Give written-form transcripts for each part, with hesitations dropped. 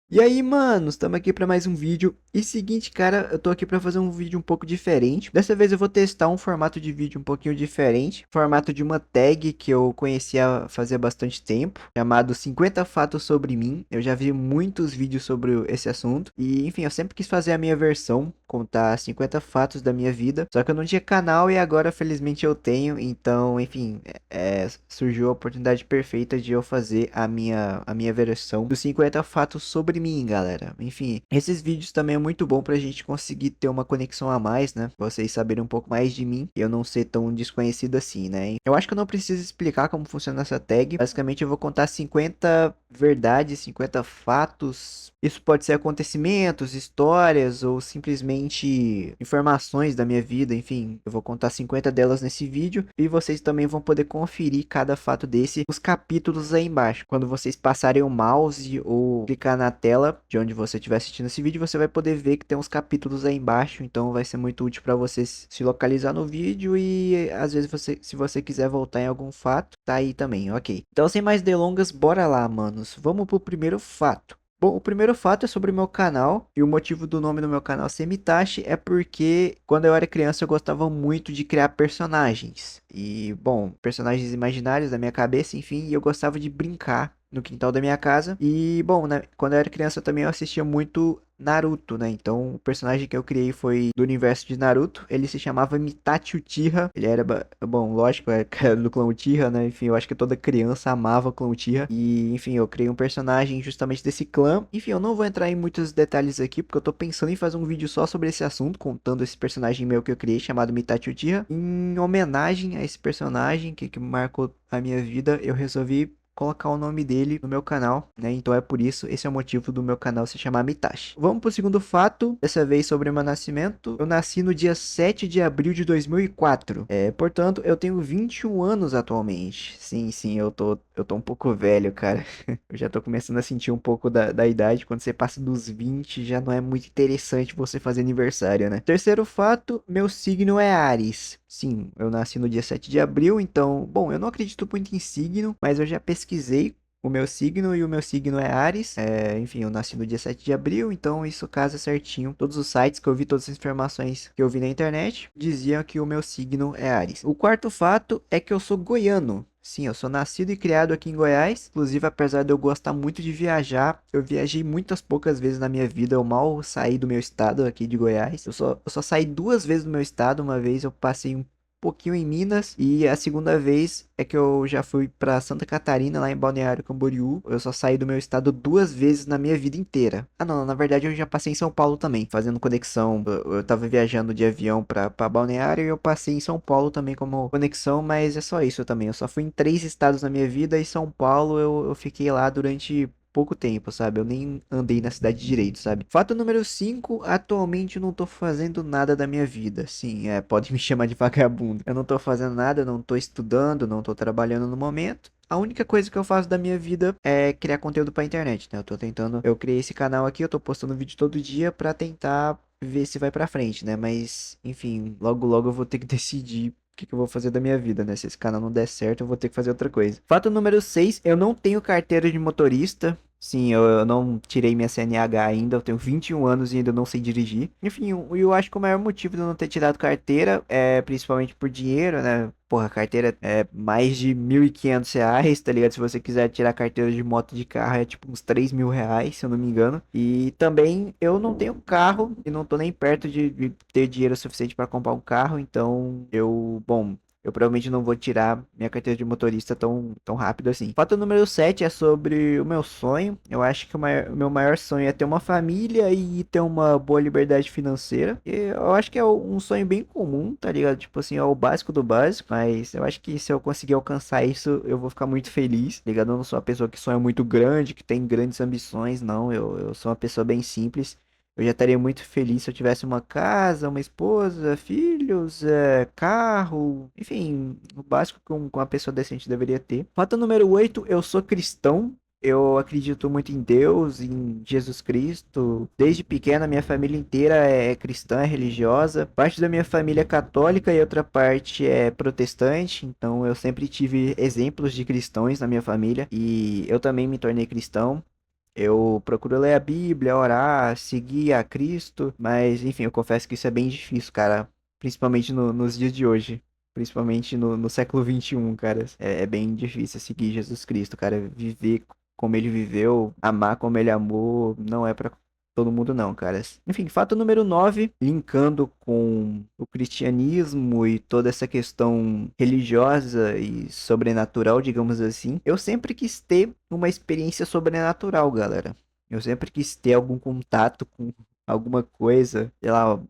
E aí, mano, estamos aqui para mais um vídeo. E seguinte, cara, eu tô aqui para fazer um vídeo um pouco diferente. Dessa vez eu vou testar um formato de vídeo um pouquinho diferente, formato de uma tag que eu conhecia fazia bastante tempo, chamado 50 fatos sobre mim. Eu já vi muitos vídeos sobre esse assunto e, enfim, eu sempre quis fazer a minha versão, contar 50 fatos da minha vida. Só que eu não tinha canal e agora felizmente eu tenho, então, enfim, surgiu a oportunidade perfeita de eu fazer a minha versão dos 50 fatos sobre mim, galera. Enfim, esses vídeos também é muito bom pra gente conseguir ter uma conexão a mais, né? Vocês saberem um pouco mais de mim e eu não ser tão desconhecido assim, né? Eu acho que eu não preciso explicar como funciona essa tag. Basicamente, eu vou contar 50 verdades, 50 fatos. Isso pode ser acontecimentos, histórias ou simplesmente informações da minha vida, enfim. Eu vou contar 50 delas nesse vídeo e vocês também vão poder conferir cada fato desse nos capítulos aí embaixo. Quando vocês passarem o mouse ou clicar na tela de onde você estiver assistindo esse vídeo, você vai poder ver que tem uns capítulos aí embaixo, então vai ser muito útil para você se localizar no vídeo e às vezes se você quiser voltar em algum fato, tá aí também, ok. Então sem mais delongas, bora lá, manos. Vamos pro primeiro fato. Bom, o primeiro fato é sobre o meu canal, e o motivo do nome do meu canal ser Mitashi é porque quando eu era criança eu gostava muito de criar personagens. E, bom, personagens imaginários da minha cabeça, enfim, e eu gostava de brincar no quintal da minha casa. E, bom, né, quando eu era criança também eu assistia muito Naruto, né? Então, o personagem que eu criei foi do universo de Naruto. Ele se chamava Mitachi Uchiha. Ele era, bom, lógico, era do clã Uchiha, né? Enfim, eu acho que toda criança amava o clã Uchiha. E, enfim, eu criei um personagem justamente desse clã. Enfim, eu não vou entrar em muitos detalhes aqui, porque eu tô pensando em fazer um vídeo só sobre esse assunto, contando esse personagem meu que eu criei, chamado Mitachi Uchiha. Em homenagem a esse personagem que marcou a minha vida, eu resolvi colocar o nome dele no meu canal, né? Então é por isso, esse é o motivo do meu canal se chamar Mitashi. Vamos pro segundo fato, dessa vez sobre o meu nascimento. Eu nasci no dia 7 de abril de 2004. Portanto, eu tenho 21 anos atualmente. Sim, sim, eu tô um pouco velho, cara. Eu já tô começando a sentir um pouco da idade. Quando você passa dos 20, já não é muito interessante você fazer aniversário, né? Terceiro fato, meu signo é Áries. Sim, eu nasci no dia 7 de abril, então, bom, eu não acredito muito em signo, mas eu já pesquisei o meu signo e o meu signo é Áries. Enfim, eu nasci no dia 7 de abril, então isso casa certinho. Todos os sites que eu vi, todas as informações que eu vi na internet, diziam que o meu signo é Áries. O quarto fato é que eu sou goiano. Sim, eu sou nascido e criado aqui em Goiás. Inclusive, apesar de eu gostar muito de viajar, eu viajei muitas poucas vezes na minha vida. Eu mal saí do meu estado aqui de Goiás. Eu só saí duas vezes do meu estado. Uma vez eu passei um pouquinho em Minas e a segunda vez é que eu já fui para Santa Catarina, lá em Balneário Camboriú. Eu só saí do meu estado duas vezes na minha vida inteira. Ah, não, na verdade eu já passei em São Paulo também, fazendo conexão. Eu tava viajando de avião para Balneário e eu passei em São Paulo também como conexão, mas é só isso também. Eu só fui em três estados na minha vida e São Paulo eu fiquei lá durante pouco tempo, sabe? Eu nem andei na cidade direito, sabe? Fato número 5, atualmente eu não tô fazendo nada da minha vida. Sim, pode me chamar de vagabundo. Eu não tô fazendo nada, não tô estudando, não tô trabalhando no momento. A única coisa que eu faço da minha vida é criar conteúdo pra internet, né? Eu criei esse canal aqui, eu tô postando vídeo todo dia pra tentar ver se vai pra frente, né? Mas, enfim, logo logo eu vou ter que decidir o que eu vou fazer da minha vida, né? Se esse canal não der certo, eu vou ter que fazer outra coisa. Fato número 6, eu não tenho carteira de motorista. Sim, eu não tirei minha CNH ainda, eu tenho 21 anos e ainda não sei dirigir. Enfim, eu acho que o maior motivo de eu não ter tirado carteira é principalmente por dinheiro, né? Porra, a carteira é mais de R$ 1.500, tá ligado? Se você quiser tirar carteira de moto de carro, é tipo uns R$ 3.000, se eu não me engano. E também eu não tenho carro e não tô nem perto de ter dinheiro suficiente para comprar um carro, então bom, eu provavelmente não vou tirar minha carteira de motorista tão rápido assim. Fato número 7 é sobre o meu sonho. Eu acho que o meu maior sonho é ter uma família e ter uma boa liberdade financeira. E eu acho que é um sonho bem comum, tá ligado? Tipo assim, é o básico do básico. Mas eu acho que se eu conseguir alcançar isso, eu vou ficar muito feliz, tá ligado? Eu não sou uma pessoa que sonha muito grande, que tem grandes ambições, não. Eu sou uma pessoa bem simples. Eu já estaria muito feliz se eu tivesse uma casa, uma esposa, filhos, carro, enfim, o básico que uma pessoa decente deveria ter. Fato número 8, eu sou cristão. Eu acredito muito em Deus, em Jesus Cristo. Desde pequena, minha família inteira é cristã, é religiosa. Parte da minha família é católica e outra parte é protestante. Então, eu sempre tive exemplos de cristãos na minha família. E eu também me tornei cristão. Eu procuro ler a Bíblia, orar, seguir a Cristo, mas enfim, eu confesso que isso é bem difícil, cara. Principalmente nos dias de hoje. Principalmente no século XXI, cara. É bem difícil seguir Jesus Cristo, cara. Viver como ele viveu, amar como ele amou, não é pra todo mundo não, cara. Enfim, fato número 9, linkando com o cristianismo e toda essa questão religiosa e sobrenatural, digamos assim. Eu sempre quis ter uma experiência sobrenatural, galera. Eu sempre quis ter algum contato com alguma coisa, sei lá,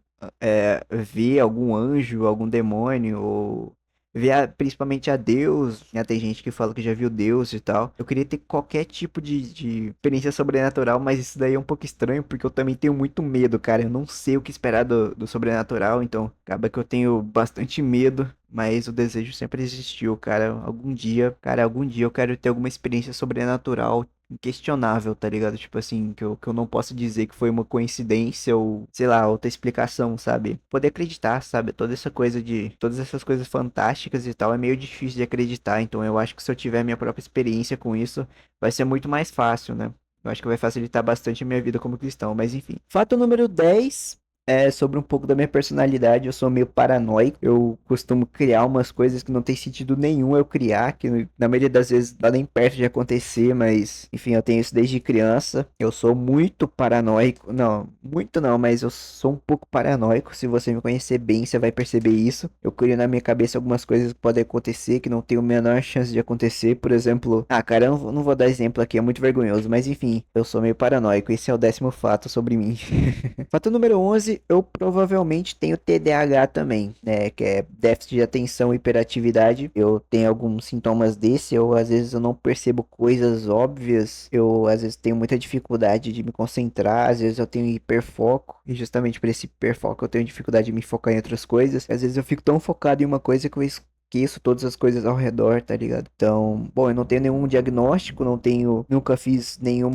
ver algum anjo, algum demônio, ou ver principalmente a Deus, né? Tem gente que fala que já viu Deus e tal. Eu queria ter qualquer tipo de experiência sobrenatural, mas isso daí é um pouco estranho, porque eu também tenho muito medo, cara. Eu não sei o que esperar do sobrenatural, então acaba que eu tenho bastante medo. Mas o desejo sempre existiu, cara. Algum dia eu quero ter alguma experiência sobrenatural inquestionável, tá ligado? Tipo assim, que eu não posso dizer que foi uma coincidência ou, sei lá, outra explicação, sabe? Poder acreditar, sabe? Todas essas coisas fantásticas e tal é meio difícil de acreditar, então eu acho que se eu tiver minha própria experiência com isso, vai ser muito mais fácil, né? Eu acho que vai facilitar bastante a minha vida como cristão, mas enfim. Fato número 10 é sobre um pouco da minha personalidade. Eu sou meio paranoico. Eu costumo criar umas coisas que não tem sentido nenhum eu criar, que na maioria das vezes dá nem perto de acontecer, mas enfim, eu tenho isso desde criança. Eu sou muito paranoico. Não, muito não, mas eu sou um pouco paranoico. Se você me conhecer bem, você vai perceber isso. Eu crio na minha cabeça algumas coisas que podem acontecer que não tem a menor chance de acontecer. Por exemplo, cara, eu não vou dar exemplo aqui, é muito vergonhoso, mas enfim, eu sou meio paranoico. Esse é o 10º fato sobre mim. Fato número 11, eu provavelmente tenho TDAH também, né, que é déficit de atenção e hiperatividade. Eu tenho alguns sintomas desse, às vezes eu não percebo coisas óbvias, eu às vezes tenho muita dificuldade de me concentrar, às vezes eu tenho hiperfoco, e justamente por esse hiperfoco eu tenho dificuldade de me focar em outras coisas. Às vezes eu fico tão focado em uma coisa que eu esqueço todas as coisas ao redor, tá ligado? Então, bom, eu não tenho nenhum diagnóstico, nunca fiz nenhum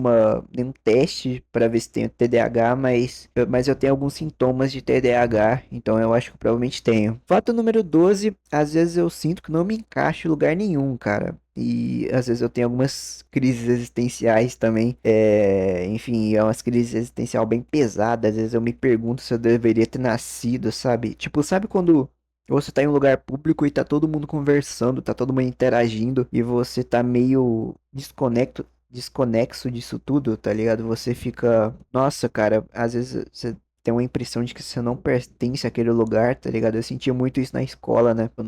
teste para ver se tenho TDAH, mas eu tenho alguns sintomas de TDAH, então eu acho que eu provavelmente tenho. Fato número 12, às vezes eu sinto que não me encaixo em lugar nenhum, cara. E às vezes eu tenho algumas crises existenciais também. Enfim, é umas crises existenciais bem pesadas. Às vezes eu me pergunto se eu deveria ter nascido, sabe? Tipo, sabe quando você tá em um lugar público e tá todo mundo conversando, tá todo mundo interagindo e você tá meio desconexo disso tudo, tá ligado? Você fica, nossa, cara, às vezes você tem uma impressão de que você não pertence àquele lugar, tá ligado? Eu sentia muito isso na escola, né? Eu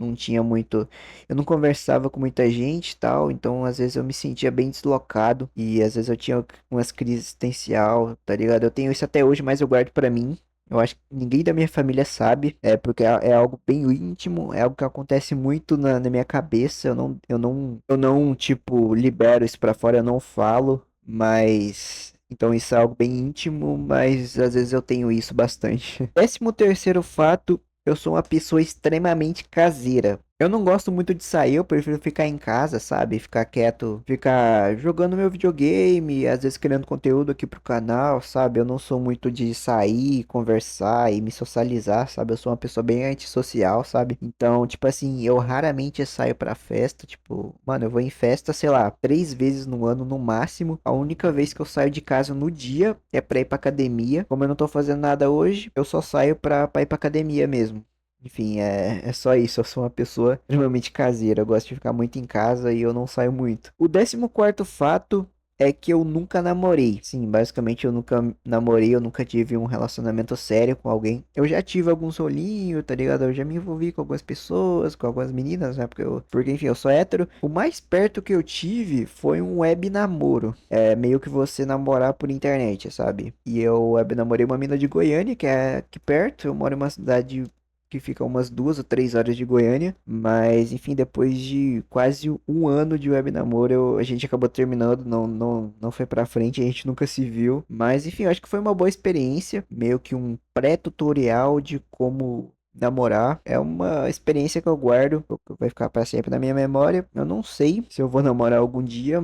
não conversava com muita gente e tal, então às vezes eu me sentia bem deslocado e às vezes eu tinha umas crises existencial, tá ligado? Eu tenho isso até hoje, mas eu guardo pra mim. Eu acho que ninguém da minha família sabe, porque é algo bem íntimo, é algo que acontece muito na minha cabeça. Eu não, tipo, libero isso pra fora, eu não falo, mas. Então isso é algo bem íntimo, mas às vezes eu tenho isso bastante. 13º fato, eu sou uma pessoa extremamente caseira. Eu não gosto muito de sair, eu prefiro ficar em casa, sabe? Ficar quieto, ficar jogando meu videogame, às vezes criando conteúdo aqui pro canal, sabe? Eu não sou muito de sair, conversar e me socializar, sabe? Eu sou uma pessoa bem antissocial, sabe? Então, tipo assim, eu raramente saio pra festa, tipo, mano, eu vou em festa, sei lá, 3 vezes no ano no máximo. A única vez que eu saio de casa no dia é pra ir pra academia. Como eu não tô fazendo nada hoje, eu só saio pra ir pra academia mesmo. Enfim, é só isso. Eu sou uma pessoa extremamente caseira. Eu gosto de ficar muito em casa e eu não saio muito. O 14º fato é que eu nunca namorei. Sim, basicamente eu nunca namorei, eu nunca tive um relacionamento sério com alguém. Eu já tive alguns rolinhos, tá ligado? Eu já me envolvi com algumas pessoas, com algumas meninas, né? Porque enfim, eu sou hétero. O mais perto que eu tive foi um web namoro. É meio que você namorar por internet, sabe? E eu web namorei uma mina de Goiânia, que é aqui perto. Eu moro em uma cidade que fica umas 2 ou 3 horas de Goiânia, mas enfim, depois de quase um ano de web namoro, a gente acabou terminando, não foi pra frente, a gente nunca se viu, mas enfim, eu acho que foi uma boa experiência, meio que um pré-tutorial de como namorar. É uma experiência que eu guardo, que vai ficar para sempre na minha memória. Eu não sei se eu vou namorar algum dia,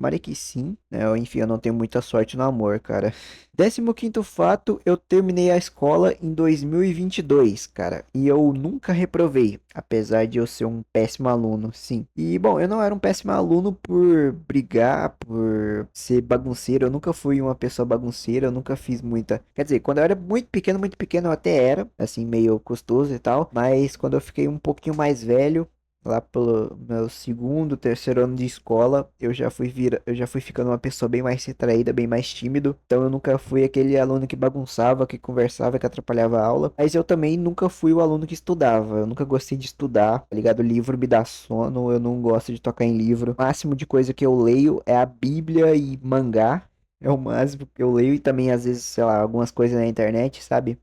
Tomara que sim, né? Enfim, eu não tenho muita sorte no amor, cara. 15º fato, eu terminei a escola em 2022, cara. E eu nunca reprovei, apesar de eu ser um péssimo aluno, sim. E, bom, eu não era um péssimo aluno por brigar, por ser bagunceiro. Eu nunca fui uma pessoa bagunceira, eu nunca fiz muita... Quer dizer, quando eu era muito pequeno eu até era, assim, meio custoso e tal. Mas quando eu fiquei um pouquinho mais velho, lá pelo meu segundo, terceiro ano de escola, eu já fui ficando uma pessoa bem mais retraída, bem mais tímido. Então eu nunca fui aquele aluno que bagunçava, que conversava, que atrapalhava a aula. Mas eu também nunca fui o aluno que estudava. Eu nunca gostei de estudar, tá ligado? O livro me dá sono, eu não gosto de tocar em livro. O máximo de coisa que eu leio é a Bíblia e mangá. É o máximo que eu leio e também, às vezes, sei lá, algumas coisas na internet, sabe?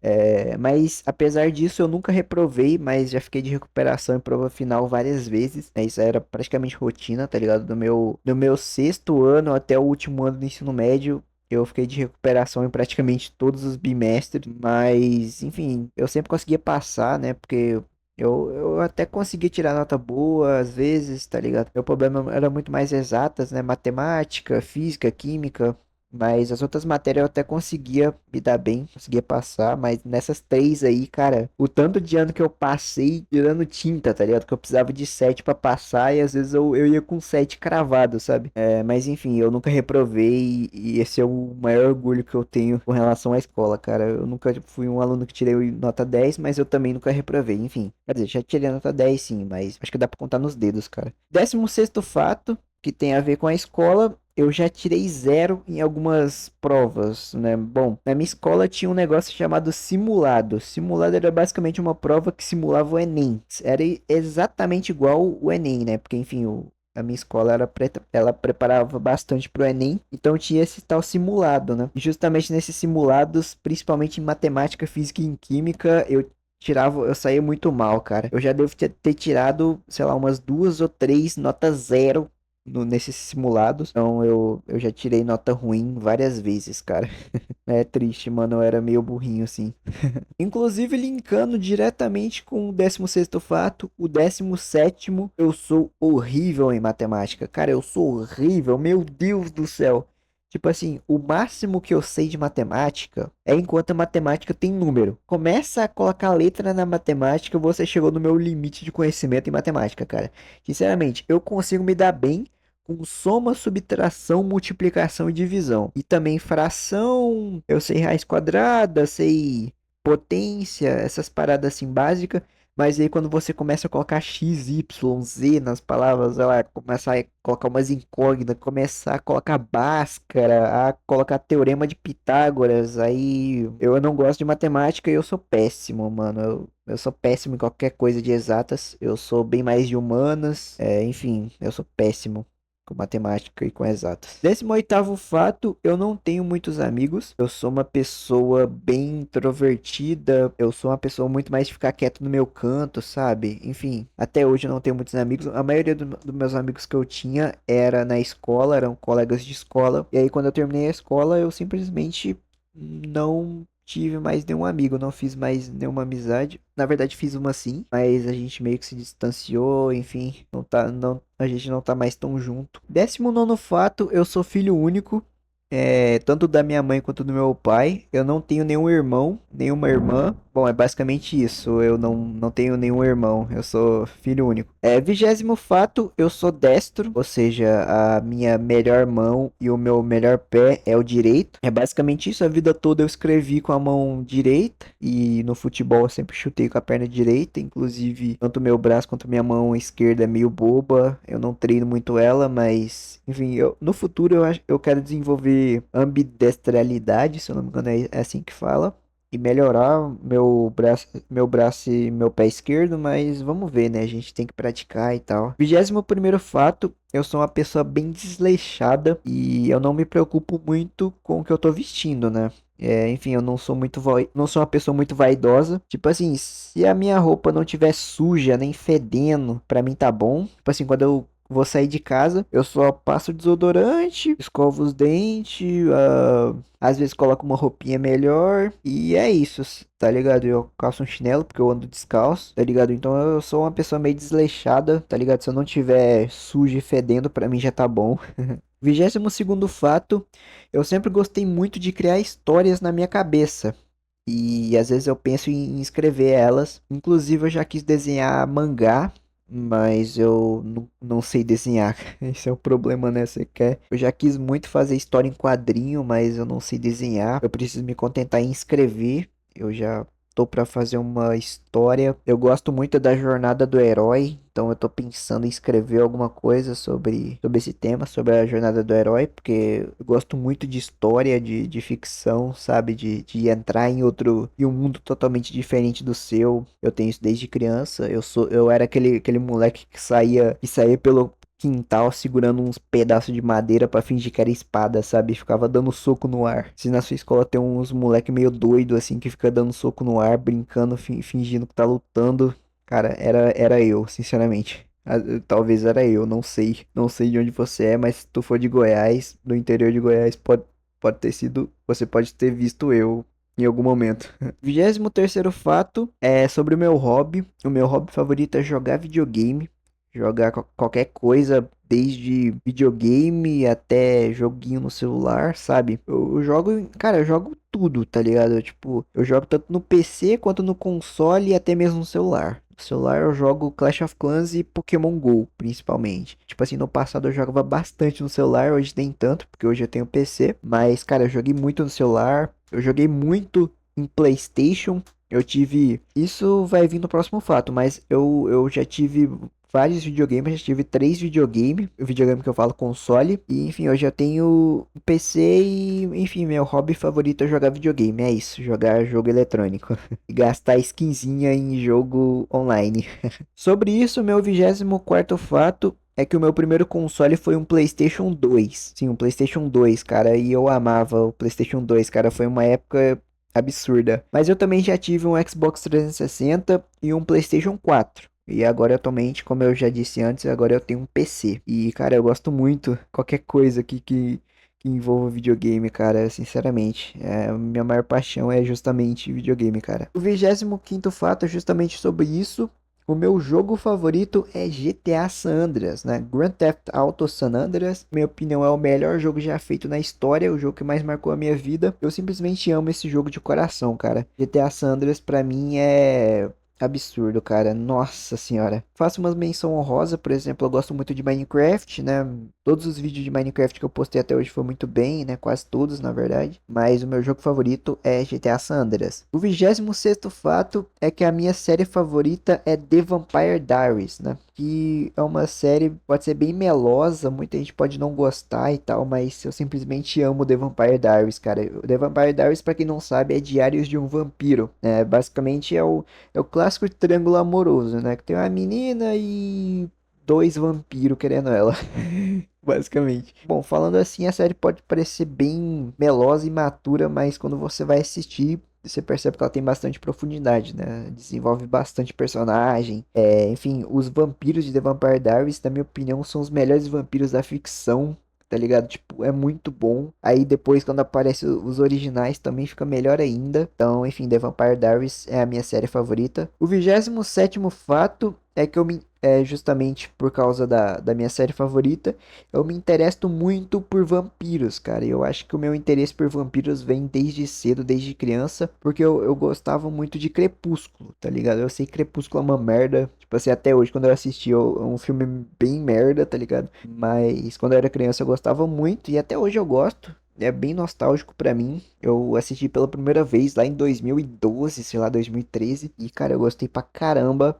Mas, apesar disso, eu nunca reprovei, mas já fiquei de recuperação em prova final várias vezes, né? Isso era praticamente rotina, tá ligado? Do meu sexto ano até o último ano do ensino médio, eu fiquei de recuperação em praticamente todos os bimestres, mas, enfim, eu sempre conseguia passar, né? Porque eu até conseguia tirar nota boa às vezes, tá ligado? Meu problema era muito mais exatas, né? Matemática, física, química. Mas as outras matérias eu até conseguia me dar bem, conseguia passar, mas nessas três aí, cara, o tanto de ano que eu passei tirando tinta, tá ligado? Que eu precisava de 7 pra passar e às vezes eu ia com 7 cravado, sabe? Mas enfim, eu nunca reprovei e esse é o maior orgulho que eu tenho com relação à escola, cara. Eu nunca fui um aluno que tirei nota 10, mas eu também nunca reprovei, enfim. Quer dizer, já tirei nota 10 sim, mas acho que dá pra contar nos dedos, cara. 16º fato, que tem a ver com a escola, eu já tirei zero em algumas provas, né? Bom, na minha escola tinha um negócio chamado simulado. Simulado era basicamente uma prova que simulava o Enem. Era exatamente igual o Enem, né? Porque, enfim, a minha escola ela preparava bastante pro Enem, então tinha esse tal simulado, né? E justamente nesses simulados, principalmente em matemática, física e em química, eu saía muito mal, cara. Eu já devo ter tirado, sei lá, umas duas ou três notas zero nesses simulados. Então eu já tirei nota ruim várias vezes, cara. É triste, mano. Eu era meio burrinho assim. Inclusive, linkando diretamente com o 16º fato, o 17º, eu sou horrível em matemática. Cara, eu sou horrível, meu Deus do céu. Tipo assim, o máximo que eu sei de matemática é enquanto a matemática tem número. Começa a colocar letra na matemática, você chegou no meu limite de conhecimento em matemática, cara. Sinceramente, eu consigo me dar bem com soma, subtração, multiplicação e divisão. E também fração, eu sei raiz quadrada, sei potência, essas paradas assim básicas. Mas aí quando você começa a colocar x, y, z nas palavras, ela começa a colocar umas incógnitas, começar a colocar Bhaskara, a colocar teorema de Pitágoras, aí eu não gosto de matemática e eu sou péssimo, mano. Eu sou péssimo em qualquer coisa de exatas, eu sou bem mais de humanas, enfim, eu sou péssimo com matemática e com exatas. 18º fato, eu não tenho muitos amigos. Eu sou uma pessoa bem introvertida. Eu sou uma pessoa muito mais de ficar quieto no meu canto, sabe? Enfim, até hoje eu não tenho muitos amigos. A maioria dos meus amigos que eu tinha era na escola, eram colegas de escola. E aí quando eu terminei a escola, eu simplesmente não tive mais nenhum amigo, não fiz mais nenhuma amizade. Na verdade, fiz uma sim, mas a gente meio que se distanciou, enfim, a gente não tá mais tão junto. 19º fato, eu sou filho único, tanto da minha mãe quanto do meu pai. Eu não tenho nenhum irmão, nenhuma irmã. Bom, é basicamente isso. Eu não tenho nenhum irmão. Eu sou filho único. 20º fato, eu sou destro, ou seja, a minha melhor mão e o meu melhor pé é o direito. É basicamente isso. A vida toda eu escrevi com a mão direita e no futebol eu sempre chutei com a perna direita. Inclusive, tanto meu braço quanto minha mão esquerda é meio boba. Eu não treino muito ela, mas enfim, no futuro eu quero desenvolver ambidestralidade, se eu não me engano é assim que fala, e melhorar meu braço e meu pé esquerdo, mas vamos ver, né? A gente tem que praticar e tal. 21º fato, eu sou uma pessoa bem desleixada e eu não me preocupo muito com o que eu tô vestindo, né? Enfim, eu não sou não sou uma pessoa muito vaidosa. Tipo assim, se a minha roupa não tiver suja nem fedendo, pra mim tá bom. Tipo assim, quando eu vou sair de casa, eu só passo desodorante, escovo os dentes, às vezes coloco uma roupinha melhor e é isso, tá ligado? Eu calço um chinelo porque eu ando descalço, tá ligado? Então eu sou uma pessoa meio desleixada, tá ligado? Se eu não tiver sujo e fedendo, pra mim já tá bom. 22º fato, eu sempre gostei muito de criar histórias na minha cabeça. E às vezes eu penso em escrever elas. Inclusive eu já quis desenhar mangá, mas eu não sei desenhar. Esse é o problema, né? Você quer? Eu já quis muito fazer história em quadrinho, mas eu não sei desenhar. Eu preciso me contentar em escrever. Eu já tô pra fazer uma história. Eu gosto muito da jornada do herói, então eu tô pensando em escrever alguma coisa sobre esse tema, sobre a jornada do herói, porque eu gosto muito de história, de ficção, sabe? De entrar em um mundo totalmente diferente do seu. Eu tenho isso desde criança. Eu era aquele moleque que saía pelo quintal segurando uns pedaços de madeira pra fingir que era espada, sabe? Ficava dando soco no ar. Se na sua escola tem uns moleque meio doido assim que fica dando soco no ar, brincando, fingindo que tá lutando, cara, era eu, sinceramente. Talvez era eu, não sei. Não sei de onde você é, mas se tu for de Goiás, do interior de Goiás, pode ter sido. Você pode ter visto eu em algum momento. 23º fato é sobre o meu hobby. O meu hobby favorito é jogar videogame. Jogar qualquer coisa, desde videogame até joguinho no celular, sabe? Eu jogo, cara, eu jogo tudo, tá ligado? Tipo, eu jogo tanto no PC quanto no console e até mesmo no celular. No celular eu jogo Clash of Clans e Pokémon Go, principalmente. Tipo assim, no passado eu jogava bastante no celular, hoje nem tanto, porque hoje eu tenho PC. Mas, cara, eu joguei muito no celular, eu joguei muito em PlayStation. Eu tive. Isso vai vir no próximo fato, mas eu já tive vários videogames, já tive 3 videogames. O videogame que eu falo console. E enfim, hoje eu tenho um PC e, enfim, meu hobby favorito é jogar videogame. É isso, jogar jogo eletrônico. E gastar skinzinha em jogo online. Sobre isso, meu 24º fato é que o meu primeiro console foi um PlayStation 2. Sim, um PlayStation 2, cara. E eu amava o PlayStation 2, cara. Foi uma época absurda. Mas eu também já tive um Xbox 360 e um PlayStation 4. E agora, atualmente, como eu já disse antes, agora eu tenho um PC. E, cara, eu gosto muito qualquer coisa que envolva videogame, cara. Sinceramente, minha maior paixão é justamente videogame, cara. O 25º fato é justamente sobre isso. O meu jogo favorito é GTA San Andreas, né? Grand Theft Auto San Andreas, minha opinião, é o melhor jogo já feito na história, o jogo que mais marcou a minha vida. Eu simplesmente amo esse jogo de coração, cara. GTA San Andreas pra mim é absurdo, cara. Nossa senhora. Faço umas menção honrosa, por exemplo, eu gosto muito de Minecraft, né? Todos os vídeos de Minecraft que eu postei até hoje foi muito bem, né? Quase todos, na verdade. Mas o meu jogo favorito é GTA San Andreas. O 26º fato é que a minha série favorita é The Vampire Diaries, né? Que é uma série, pode ser bem melosa, muita gente pode não gostar e tal, mas eu simplesmente amo The Vampire Diaries, cara. O The Vampire Diaries, pra quem não sabe, é Diários de um Vampiro, né? Basicamente é o clássico triângulo amoroso, né? Que tem uma menina e dois vampiros querendo ela. Basicamente. Bom, falando assim, a série pode parecer bem melosa e matura, mas quando você vai assistir, você percebe que ela tem bastante profundidade, né? Desenvolve bastante personagem. Enfim, os vampiros de The Vampire Diaries, na minha opinião, são os melhores vampiros da ficção. Tá ligado? Tipo, é muito bom. Aí depois, quando aparecem os originais, também fica melhor ainda. Então, enfim, The Vampire Diaries é a minha série favorita. O 27º fato é que justamente por causa da minha série favorita, eu me interesso muito por vampiros, cara. E eu acho que o meu interesse por vampiros vem desde cedo, desde criança, porque eu gostava muito de Crepúsculo, tá ligado? Eu sei que Crepúsculo é uma merda. Tipo assim, até hoje, quando eu assisti, é um filme bem merda, tá ligado? Mas quando eu era criança eu gostava muito, e até hoje eu gosto. É bem nostálgico pra mim. Eu assisti pela primeira vez lá em 2012, sei lá, 2013. E, cara, eu gostei pra caramba.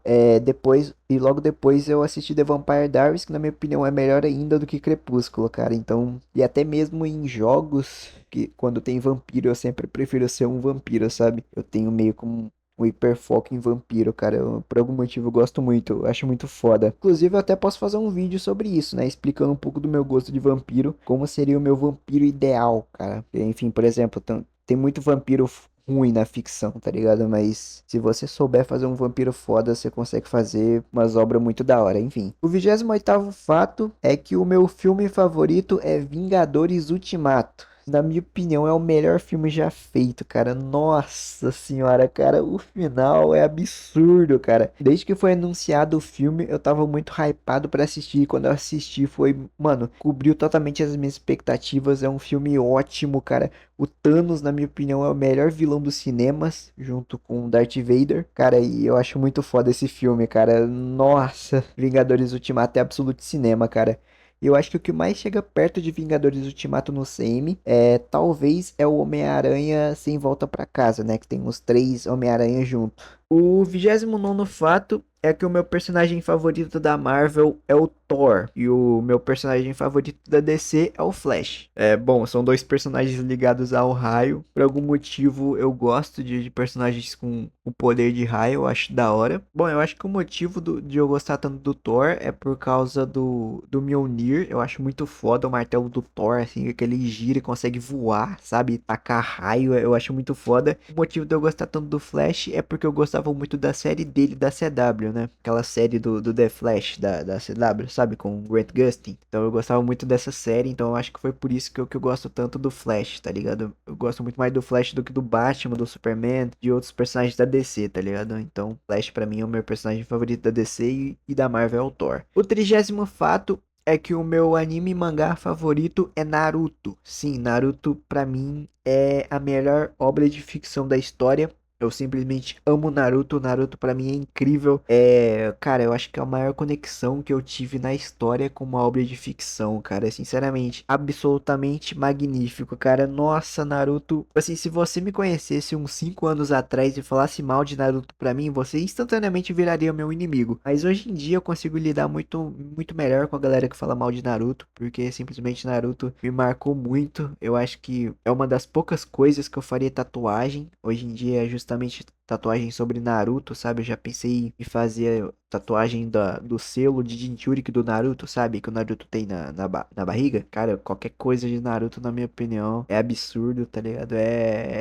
Logo depois eu assisti The Vampire Diaries, que na minha opinião é melhor ainda do que Crepúsculo, cara. Então, e até mesmo em jogos, que quando tem vampiro, eu sempre prefiro ser um vampiro, sabe? Eu tenho meio como um hiperfoco em vampiro, cara. Por algum motivo eu gosto muito, eu acho muito foda. Inclusive, eu até posso fazer um vídeo sobre isso, né? Explicando um pouco do meu gosto de vampiro, como seria o meu vampiro ideal, cara. Enfim, por exemplo, tem muito vampiro ruim na ficção, tá ligado? Mas se você souber fazer um vampiro foda, você consegue fazer umas obras muito da hora, enfim. O 28º fato é que o meu filme favorito é Vingadores Ultimato. Na minha opinião, é o melhor filme já feito, cara. Nossa senhora, cara, o final é absurdo, cara. Desde que foi anunciado o filme, eu tava muito hypado pra assistir. Quando eu assisti, foi, mano, cobriu totalmente as minhas expectativas. É um filme ótimo, cara. O Thanos, na minha opinião, é o melhor vilão dos cinemas, junto com o Darth Vader. Cara, e eu acho muito foda esse filme, cara. Nossa, Vingadores Ultimato é absoluto cinema, cara. E eu acho que o que mais chega perto de Vingadores Ultimato no CM talvez é o Homem-Aranha Sem Volta Pra Casa, né? Que tem os três Homem-Aranha juntos. O 29º fato é que o meu personagem favorito da Marvel é o Thor. E o meu personagem favorito da DC é o Flash. É, bom, são dois personagens ligados ao raio. Por algum motivo eu gosto de personagens com o poder de raio, eu acho da hora. Bom, eu acho que o motivo de eu gostar tanto do Thor é por causa do Mjolnir. Eu acho muito foda o martelo do Thor, assim, que ele gira e consegue voar, sabe? Tacar raio, eu acho muito foda. O motivo de eu gostar tanto do Flash é porque eu gostava muito da série dele da CW, né? Aquela série do The Flash da CW, sabe? Com o Grant Gustin. Então eu gostava muito dessa série, então eu acho que foi por isso que eu gosto tanto do Flash, tá ligado? Eu gosto muito mais do Flash do que do Batman, do Superman, de outros personagens da DC, tá ligado? Então, Flash pra mim é o meu personagem favorito da DC e da Marvel é o Thor. O 30º fato é que o meu anime e mangá favorito é Naruto. Sim, Naruto pra mim é a melhor obra de ficção da história. Eu simplesmente amo Naruto. Naruto pra mim é incrível. Cara, eu acho que é a maior conexão que eu tive na história com uma obra de ficção, cara. Sinceramente, absolutamente magnífico, cara. Nossa, Naruto. Assim, se você me conhecesse uns 5 anos atrás e falasse mal de Naruto pra mim, você instantaneamente viraria meu inimigo. Mas hoje em dia eu consigo lidar muito melhor com a galera que fala mal de Naruto, porque simplesmente Naruto me marcou muito. Eu acho que é uma das poucas coisas que eu faria tatuagem. Hoje em dia é justamente tatuagem sobre Naruto, sabe? Eu já pensei em fazer tatuagem do selo de Jinchuriki do Naruto, sabe? Que o Naruto tem na barriga. Cara, qualquer coisa de Naruto, na minha opinião, é absurdo, tá ligado?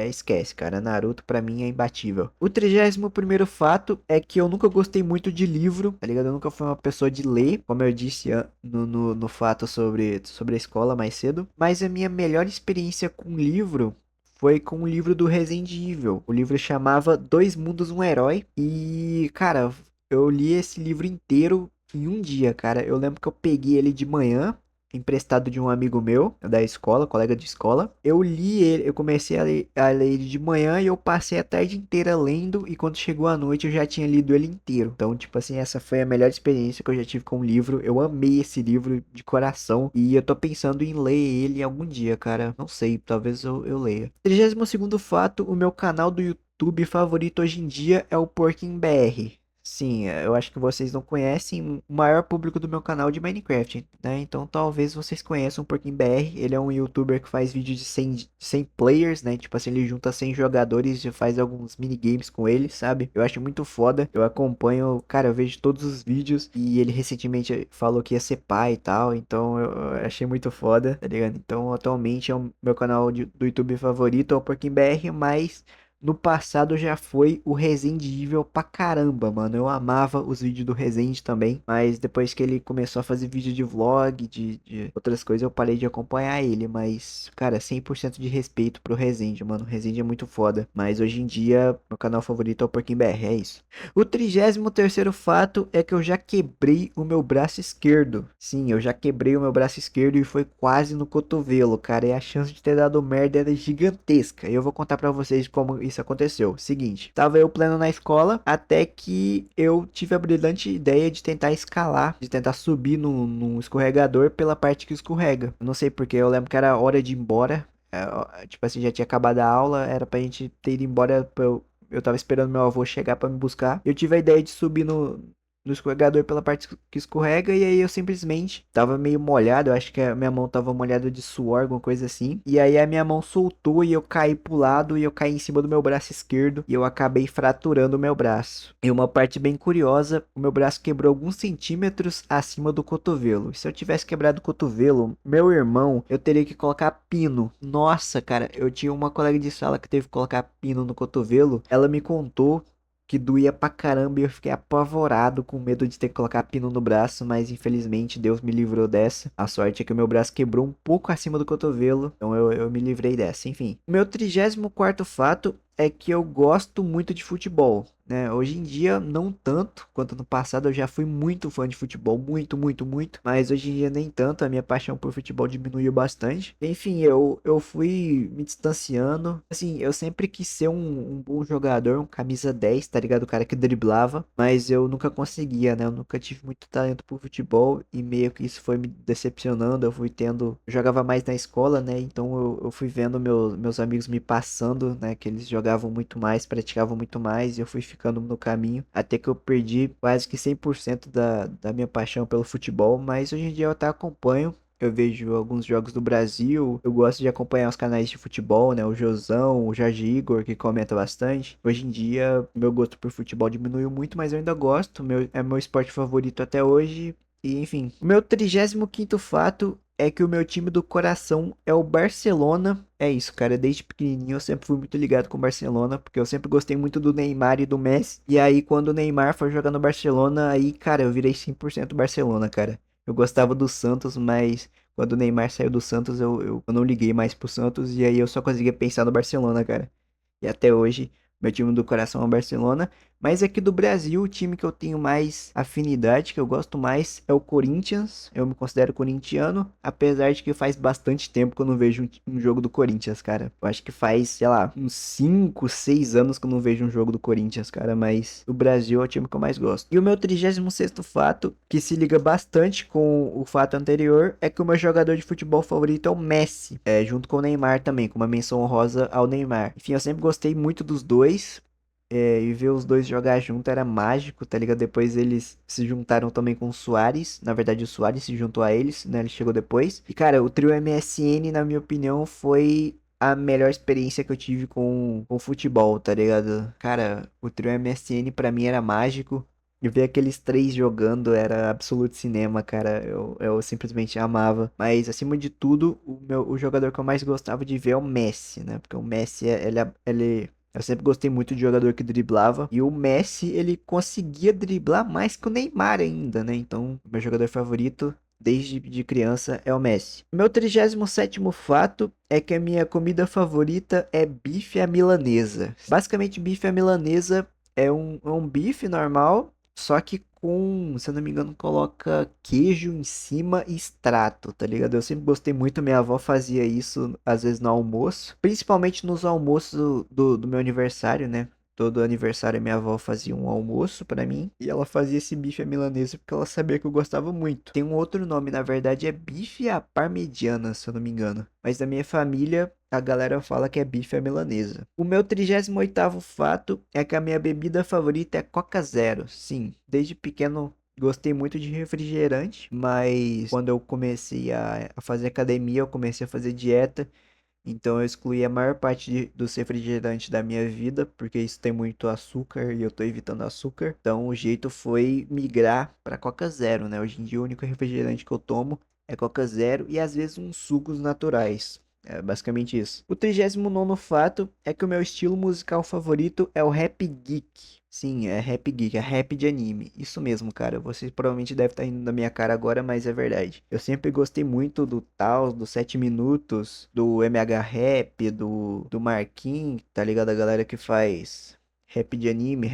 Esquece, cara. Naruto pra mim é imbatível. O 31º fato é que eu nunca gostei muito de livro, tá ligado? Eu nunca fui uma pessoa de ler, como eu disse no fato sobre a escola mais cedo. Mas a minha melhor experiência com livro foi com o livro do Resident Evil. O livro chamava Dois Mundos, um Herói. E, cara, eu li esse livro inteiro em um dia, cara. Eu lembro que eu peguei ele de manhã, emprestado de um amigo meu, da escola, colega de escola. Eu li ele, eu comecei a ler ele de manhã e eu passei a tarde inteira lendo. E quando chegou a noite eu já tinha lido ele inteiro. Então, tipo assim, essa foi a melhor experiência que eu já tive com o livro. Eu amei esse livro de coração. E eu tô pensando em ler ele algum dia, cara. Não sei, talvez eu leia. 32º fato, o meu canal do YouTube favorito hoje em dia é o Porquinho BR. Sim, eu acho que vocês não conhecem o maior público do meu canal de Minecraft, né? Então talvez vocês conheçam o Porquinho BR. Ele é um youtuber que faz vídeos de 100 players, né? Tipo assim, ele junta 100 jogadores e faz alguns minigames com eles, sabe? Eu acho muito foda. Eu acompanho, cara, eu vejo todos os vídeos. E ele recentemente falou que ia ser pai e tal. Então eu achei muito foda, tá ligado? Então atualmente é o meu canal do YouTube favorito, é o Porquinho BR, mas. No passado já foi o Resident Evil pra caramba, mano. Eu amava os vídeos do Resident também. Mas depois que ele começou a fazer vídeo de vlog, de outras coisas, eu parei de acompanhar ele. Mas, cara, 100% de respeito pro Resident, mano. O Resident é muito foda. Mas hoje em dia, meu canal favorito é o Porquinho BR, é isso. O 33º fato é que eu já quebrei o meu braço esquerdo. Sim, eu já quebrei o meu braço esquerdo e foi quase no cotovelo, cara. E a chance de ter dado merda era gigantesca. E eu vou contar pra vocês como isso aconteceu. Seguinte, tava eu pleno na escola até que eu tive a brilhante ideia de tentar escalar, de tentar subir num escorregador pela parte que escorrega. Eu não sei porque, eu lembro que era hora de ir embora. Tipo assim, já tinha acabado a aula, era pra gente ter ido embora pra eu tava esperando meu avô chegar pra me buscar. Eu tive a ideia de subir no escorregador pela parte que escorrega. E aí eu simplesmente tava meio molhado. Eu acho que a minha mão tava molhada de suor, alguma coisa assim. E aí a minha mão soltou e eu caí pro lado. E eu caí em cima do meu braço esquerdo. E eu acabei fraturando o meu braço. E uma parte bem curiosa: o meu braço quebrou alguns centímetros acima do cotovelo. E se eu tivesse quebrado o cotovelo, meu irmão, eu teria que colocar pino. Nossa, cara, eu tinha uma colega de sala que teve que colocar pino no cotovelo. Ela me contou que doía pra caramba e eu fiquei apavorado com medo de ter que colocar pino no braço, mas infelizmente Deus me livrou dessa. A sorte é que o meu braço quebrou um pouco acima do cotovelo, então eu me livrei dessa. Enfim, o meu 34º fato é que eu gosto muito de futebol, né? Hoje em dia, não tanto quanto no passado, eu já fui muito fã de futebol, muito, muito, muito. Mas hoje em dia nem tanto, a minha paixão por futebol diminuiu bastante. Enfim, eu fui me distanciando. Assim, eu sempre quis ser um bom jogador, um camisa 10, tá ligado? O cara que driblava, mas eu nunca conseguia, né? Eu nunca tive muito talento por futebol e meio que isso foi me decepcionando. Eu fui tendo, eu jogava mais na escola, né? Então eu fui vendo meus amigos me passando, né? Que eles jogavam muito mais, praticavam muito mais e eu fui ficando no caminho até que eu perdi quase que 100% da minha paixão pelo futebol. Mas hoje em dia eu até acompanho. Eu vejo alguns jogos do Brasil. Eu gosto de acompanhar os canais de futebol, né? O Josão, o Jorge Igor, que comenta bastante. Hoje em dia, meu gosto por futebol diminuiu muito, mas eu ainda gosto. É meu esporte favorito até hoje. E enfim. O meu 35º fato é que o meu time do coração é o Barcelona. É isso, cara. Desde pequenininho eu sempre fui muito ligado com o Barcelona, porque eu sempre gostei muito do Neymar e do Messi. E aí, quando o Neymar foi jogar no Barcelona, aí, cara, eu virei 100% Barcelona, cara. Eu gostava do Santos, mas quando o Neymar saiu do Santos, eu não liguei mais pro Santos. E aí eu só conseguia pensar no Barcelona, cara. E até hoje, meu time do coração é o Barcelona. Mas aqui do Brasil, o time que eu tenho mais afinidade, que eu gosto mais, é o Corinthians. Eu me considero corintiano, apesar de que faz bastante tempo que eu não vejo um jogo do Corinthians, cara. Eu acho que faz, sei lá, uns 5, 6 anos que eu não vejo um jogo do Corinthians, cara. Mas o Brasil é o time que eu mais gosto. E o meu 36º fato, que se liga bastante com o fato anterior, é que o meu jogador de futebol favorito é o Messi. É, junto com o Neymar também, com uma menção honrosa ao Neymar. Enfim, eu sempre gostei muito dos dois. E ver os dois jogar junto era mágico, tá ligado? Depois eles se juntaram também com o Suárez. Na verdade, o Suárez se juntou a eles, né? Ele chegou depois. E, cara, o trio MSN, na minha opinião, foi a melhor experiência que eu tive com futebol, tá ligado? Cara, o trio MSN pra mim era mágico. E ver aqueles três jogando era absoluto cinema, cara. Eu simplesmente amava. Mas, acima de tudo, o jogador que eu mais gostava de ver é o Messi, né? Porque o Messi, ele eu sempre gostei muito de jogador que driblava. E o Messi, ele conseguia driblar mais que o Neymar ainda, né? Então, meu jogador favorito desde de criança é o Messi. Meu 37º fato é que a minha comida favorita é bife à milanesa. Basicamente, bife à milanesa é um bife normal, só que com, se eu não me engano, coloca queijo em cima e extrato, tá ligado? Eu sempre gostei muito, minha avó fazia isso às vezes no almoço, principalmente nos almoços do meu aniversário, né? Todo aniversário minha avó fazia um almoço pra mim e ela fazia esse bife à milanesa porque ela sabia que eu gostava muito. Tem um outro nome, na verdade é bife à parmegiana, se eu não me engano. Mas da minha família a galera fala que é bife à milanesa. O meu 38º fato é que a minha bebida favorita é Coca Zero. Sim, desde pequeno gostei muito de refrigerante, mas quando eu comecei a fazer academia, eu comecei a fazer dieta. Então eu excluí a maior parte dos refrigerantes da minha vida, porque isso tem muito açúcar e eu tô evitando açúcar. Então o jeito foi migrar para Coca Zero, né? Hoje em dia o único refrigerante que eu tomo é Coca Zero e às vezes uns sucos naturais. É basicamente isso. O 39º fato é que o meu estilo musical favorito é o rap geek. Sim, é rap geek, é rap de anime. Isso mesmo, cara. Você provavelmente deve estar rindo da minha cara agora, mas é verdade. Eu sempre gostei muito do Taos, do 7 Minutos, do MH Rap, do Marquinhos, tá ligado? A galera que faz rap de anime,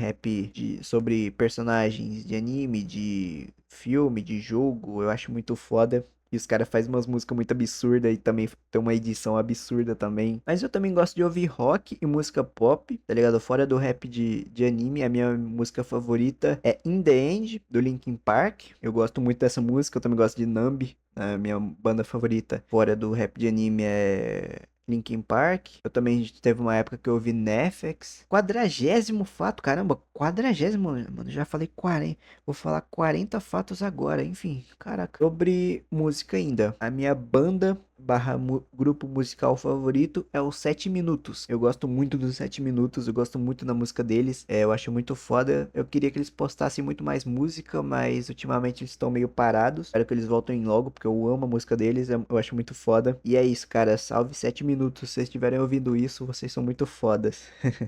sobre personagens de anime, de filme, de jogo. Eu acho muito foda. E os caras fazem umas músicas muito absurdas e também tem uma edição absurda também. Mas eu também gosto de ouvir rock e música pop, tá ligado? Fora do rap de anime, a minha música favorita é In The End, do Linkin Park. Eu gosto muito dessa música, eu também gosto de Numb. A minha banda favorita fora do rap de anime é Linkin Park. Eu também teve uma época que eu ouvi Netflix. 40º fato, caramba, 40º, mano, já falei 40. Vou falar 40 fatos agora, enfim, caraca. Sobre música ainda. A minha banda barra grupo musical favorito é o 7 Minutos. Eu gosto muito dos 7 Minutos, eu gosto muito da música deles, eu acho muito foda. Eu queria que eles postassem muito mais música, mas ultimamente eles estão meio parados. Espero que eles voltem logo, porque eu amo a música deles, eu acho muito foda. E é isso, cara, salve 7 Minutos. Se vocês estiverem ouvindo isso, vocês são muito fodas.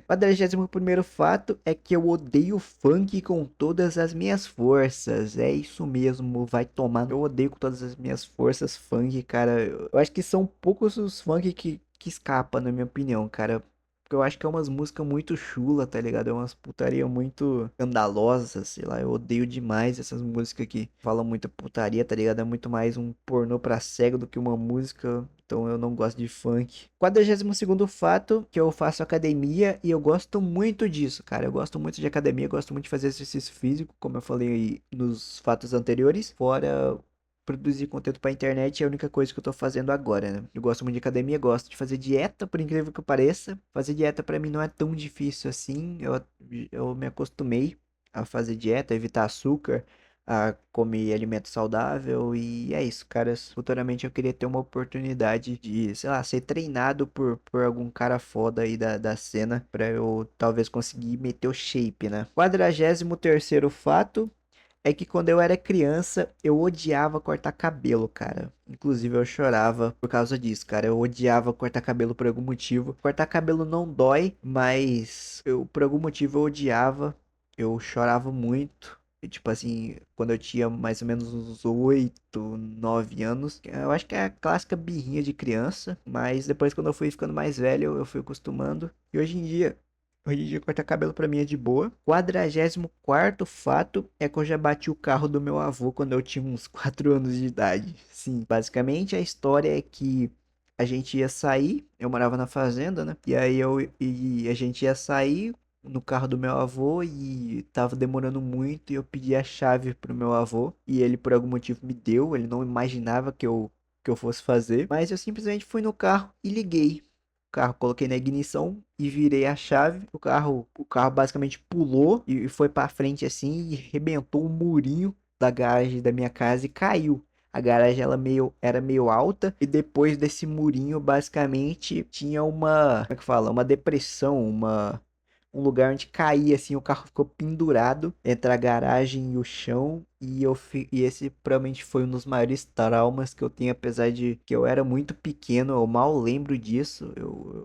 41º fato é que eu odeio funk com todas as minhas forças. É isso mesmo, vai tomar. Eu odeio com todas as minhas forças funk, cara. Eu acho que são poucos os funk que escapam, na minha opinião, cara. Porque eu acho que é umas músicas muito chula, tá ligado? É umas putaria muito escandalosas, sei lá. Eu odeio demais essas músicas que falam muita putaria, tá ligado? É muito mais um pornô pra cego do que uma música. Então eu não gosto de funk. 42º fato, que eu faço academia e eu gosto muito disso, cara. Eu gosto muito de academia, gosto muito de fazer exercício físico, como eu falei nos fatos anteriores. Fora produzir conteúdo pra internet é a única coisa que eu tô fazendo agora, né? Eu gosto muito de academia, gosto de fazer dieta, por incrível que pareça. Fazer dieta pra mim não é tão difícil assim. Eu me acostumei a fazer dieta, a evitar açúcar, a comer alimento saudável e é isso, cara. Futuramente eu queria ter uma oportunidade de, sei lá, ser treinado por algum cara foda aí da cena pra eu talvez conseguir meter o shape, né? 43º fato é que quando eu era criança, eu odiava cortar cabelo, cara. Inclusive, eu chorava por causa disso, cara. Eu odiava cortar cabelo por algum motivo. Cortar cabelo não dói, mas eu, por algum motivo, eu odiava. Eu chorava muito. E, tipo assim, quando eu tinha mais ou menos uns 8, 9 anos, eu acho que é a clássica birrinha de criança. Mas depois, quando eu fui ficando mais velho, eu fui acostumando. E hoje em dia, cortar cabelo pra mim é de boa. 44º fato é que eu já bati o carro do meu avô quando eu tinha uns 4 anos de idade. Sim, basicamente a história é que a gente ia sair, eu morava na fazenda, né? E a gente ia sair no carro do meu avô e tava demorando muito e eu pedi a chave pro meu avô e ele por algum motivo me deu, ele não imaginava que eu fosse fazer, mas eu simplesmente fui no carro e liguei carro, coloquei na ignição e virei a chave. O carro basicamente pulou e foi pra frente assim e rebentou o murinho da garagem da minha casa e caiu. A garagem era meio alta e depois desse murinho basicamente tinha como é que fala? Uma depressão, um lugar onde caía assim, o carro ficou pendurado entre a garagem e o chão e esse provavelmente foi um dos maiores traumas que eu tenho, apesar de que eu era muito pequeno, eu mal lembro disso,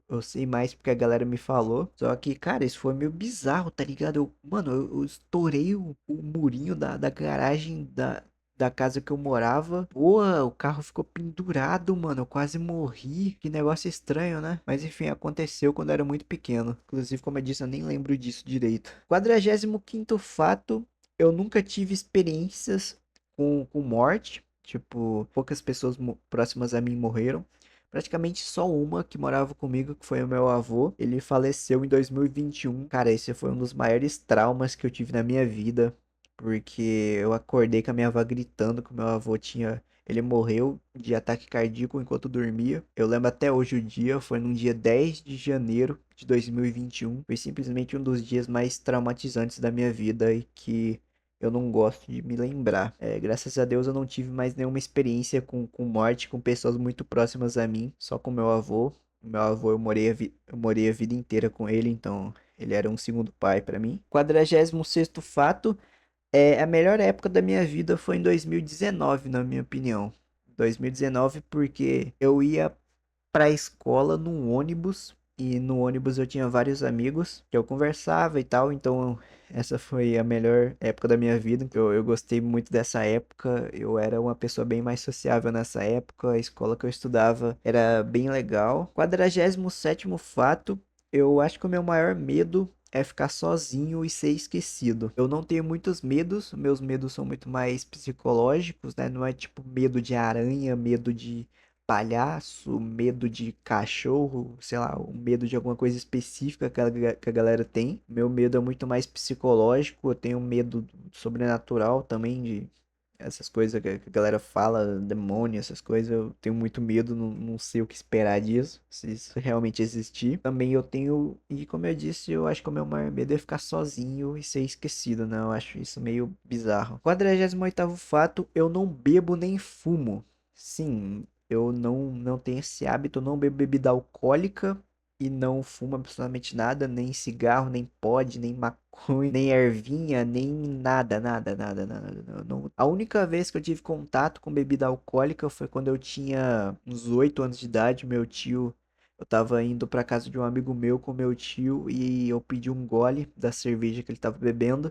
eu sei mais porque a galera me falou, só que, cara, isso foi meio bizarro, tá ligado? Mano, eu estourei o murinho da garagem da casa que eu morava. Pô, o carro ficou pendurado, mano. Eu quase morri. Que negócio estranho, né? Mas enfim, aconteceu quando eu era muito pequeno. Inclusive, como eu disse, eu nem lembro disso direito. 45º fato. Eu nunca tive experiências com morte. Tipo, poucas pessoas próximas a mim morreram. Praticamente só uma que morava comigo, que foi o meu avô. Ele faleceu em 2021. Cara, esse foi um dos maiores traumas que eu tive na minha vida. Porque eu acordei com a minha avó gritando que o meu avô tinha. Ele morreu de ataque cardíaco enquanto dormia. Eu lembro até hoje o dia, foi num dia 10 de janeiro de 2021. Foi simplesmente um dos dias mais traumatizantes da minha vida e que eu não gosto de me lembrar. Graças a Deus eu não tive mais nenhuma experiência com morte, com pessoas muito próximas a mim, só com meu avô. O meu avô eu morei a vida inteira com ele, então ele era um segundo pai pra mim. 46º fato. A melhor época da minha vida foi em 2019, na minha opinião. 2019 porque eu ia pra escola num ônibus e no ônibus eu tinha vários amigos que eu conversava e tal, então essa foi a melhor época da minha vida. Eu gostei muito dessa época, eu era uma pessoa bem mais sociável nessa época, a escola que eu estudava era bem legal. 47º fato, eu acho que o meu maior medo é ficar sozinho e ser esquecido. Eu não tenho muitos medos, meus medos são muito mais psicológicos, né? Não é tipo medo de aranha, medo de palhaço, medo de cachorro, sei lá, o medo de alguma coisa específica que a galera tem. Meu medo é muito mais psicológico, eu tenho medo sobrenatural também de essas coisas que a galera fala, demônio, essas coisas, eu tenho muito medo, não sei o que esperar disso, se isso realmente existir. Também eu tenho, e como eu disse, eu acho que o meu maior medo é ficar sozinho e ser esquecido, né? Eu acho isso meio bizarro. 48º fato, eu não bebo nem fumo. Sim, Eu não tenho esse hábito, eu não bebo bebida alcoólica e não fumo absolutamente nada, nem cigarro, nem pod, nem maconha, nem ervinha, nem nada, nada, nada, nada. A única vez que eu tive contato com bebida alcoólica foi quando eu tinha uns 8 anos de idade, meu tio, eu tava indo pra casa de um amigo meu com meu tio e eu pedi um gole da cerveja que ele tava bebendo.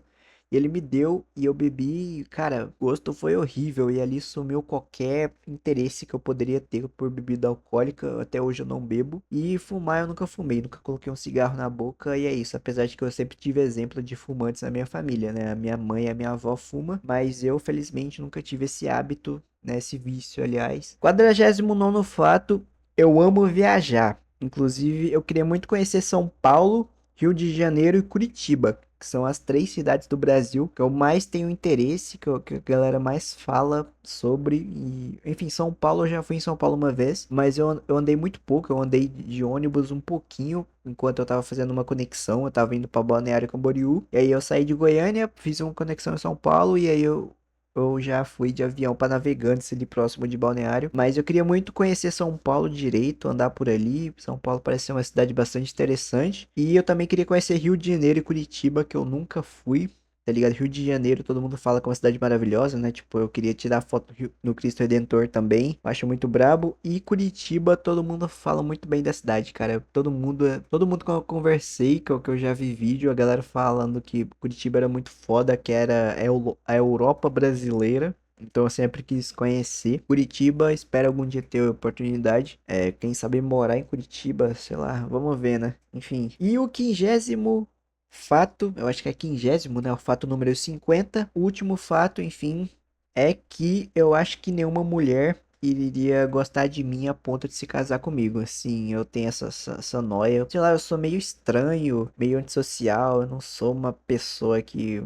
E ele me deu e eu bebi, e, cara, o gosto foi horrível e ali sumiu qualquer interesse que eu poderia ter por bebida alcoólica. Até hoje eu não bebo. E fumar eu nunca fumei, nunca coloquei um cigarro na boca e é isso. Apesar de que eu sempre tive exemplo de fumantes na minha família, né? A minha mãe e a minha avó fumam, mas eu felizmente nunca tive esse hábito, né? Esse vício, aliás. 49º fato, eu amo viajar. Inclusive, eu queria muito conhecer São Paulo, Rio de Janeiro e Curitiba, que são as 3 cidades do Brasil que eu mais tenho interesse, que a galera mais fala sobre. E, enfim, São Paulo, eu já fui em São Paulo uma vez, mas eu andei muito pouco, eu andei de ônibus um pouquinho. Enquanto eu tava fazendo uma conexão, eu tava indo pra Balneário Camboriú. E aí eu saí de Goiânia, fiz uma conexão em São Paulo. E aí eu já fui de avião para Navegantes, ali próximo de Balneário. Mas eu queria muito conhecer São Paulo direito, andar por ali. São Paulo parece ser uma cidade bastante interessante. E eu também queria conhecer Rio de Janeiro e Curitiba, que eu nunca fui. Tá ligado? Rio de Janeiro, todo mundo fala que é uma cidade maravilhosa, né? Tipo, eu queria tirar foto no Cristo Redentor também. Eu acho muito brabo. E Curitiba, todo mundo fala muito bem da cidade, cara. Todo mundo que eu conversei, que eu já vi vídeo, a galera falando que Curitiba era muito foda, que era a Europa brasileira. Então eu sempre quis conhecer Curitiba, espero algum dia ter a oportunidade. Quem sabe morar em Curitiba, sei lá, vamos ver, né? Enfim. E o 50º fato, eu acho que é 50º, né? O fato número 50. O último fato, enfim, é que eu acho que nenhuma mulher iria gostar de mim a ponto de se casar comigo. Assim, eu tenho essa noia. Sei lá, eu sou meio estranho, meio antissocial. Eu não sou uma pessoa que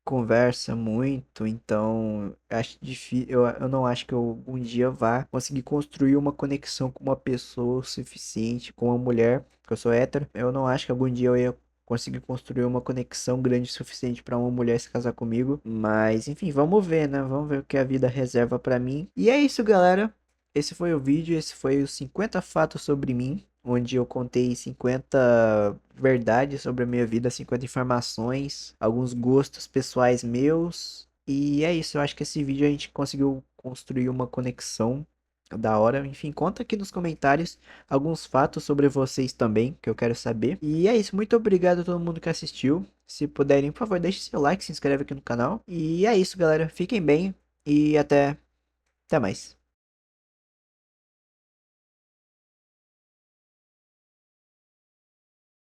conversa muito, então acho difícil, eu não acho que eu algum dia vá conseguir construir uma conexão com uma pessoa o suficiente, com uma mulher, porque eu sou hétero, eu não acho que algum dia eu ia conseguir construir uma conexão grande o suficiente para uma mulher se casar comigo, mas enfim, vamos ver, né? Vamos ver o que a vida reserva para mim. E é isso, galera. Esse foi o vídeo, esse foi os 50 fatos sobre mim, onde eu contei 50 verdades sobre a minha vida, 50 informações, alguns gostos pessoais meus. E é isso, eu acho que esse vídeo a gente conseguiu construir uma conexão da hora. Enfim, conta aqui nos comentários alguns fatos sobre vocês também, que eu quero saber. E é isso, muito obrigado a todo mundo que assistiu. Se puderem, por favor, deixe seu like, se inscreve aqui no canal. E é isso, galera. Fiquem bem e até mais.